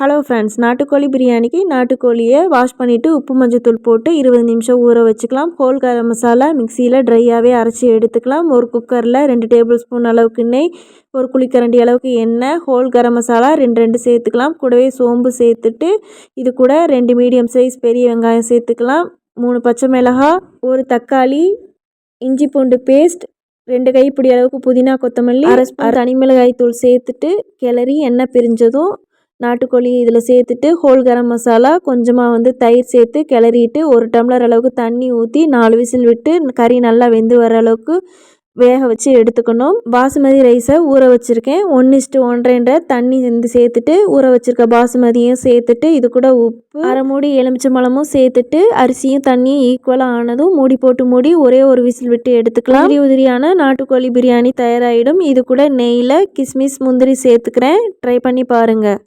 Hello friends, நாட்டுக்கோழி பிரியாணிக்கு நாட்டுக்கோழியை wash பண்ணிவிட்டு உப்பு மஞ்சத்தூள் போட்டு 20 நிமிஷம் ஊற வச்சுக்கலாம். ஹோல் கரம் மசாலா மிக்சியில் ட்ரையாகவே அரைச்சி எடுத்துக்கலாம். ஒரு குக்கரில் 2 டேபிள் ஸ்பூன் அளவுக்கு நெய், ஒரு குழிக்கரண்டி அளவுக்கு எண்ணெய், ஹோல் கரம் மசாலா 2 சேர்த்துக்கலாம். கூடவே சோம்பு சேர்த்துட்டு இது கூட 2 மீடியம் சைஸ் பெரிய வெங்காயம் சேர்த்துக்கலாம். 3 பச்சை மிளகாய், ஒரு தக்காளி, இஞ்சி பூண்டு பேஸ்ட், 2 கைப்பிடி அளவுக்கு புதினா கொத்தமல்லி, அரை ஸ்பூன் தனி மிளகாய் தூள் சேர்த்துட்டு கிளறி எண்ணெய் பிரிஞ்சதும் நாட்டுக்கோழி இதில் சேர்த்துட்டு ஹோல் கரம் மசாலா கொஞ்சமாக தயிர் சேர்த்து கிளறிட்டு 1 டம்ளர் அளவுக்கு தண்ணி ஊற்றி 4 விசில் விட்டு கறி நல்லா வெந்து வர அளவுக்கு வேக வச்சு எடுத்துக்கணும். பாசுமதி ரைஸை ஊற வச்சுருக்கேன். 1:1.5 தண்ணி சேர்த்துட்டு ஊற வச்சுருக்க பாசுமதியும் சேர்த்துட்டு இது கூட உப்பு, அரை மூடி எலுமிச்சம்பழமும் சேர்த்துட்டு அரிசியும் தண்ணியும் ஈக்குவலாக ஆனதும் மூடி போட்டு மூடி ஒரே ஒரு விசில் விட்டு எடுத்துக்கலாம். உதிரியான நாட்டுக்கோழி பிரியாணி தயாராகிடும். இது கூட நெய்யில் கிஸ்மிஸ் முந்திரி சேர்த்துக்கிறேன். ட்ரை பண்ணி பாருங்கள்.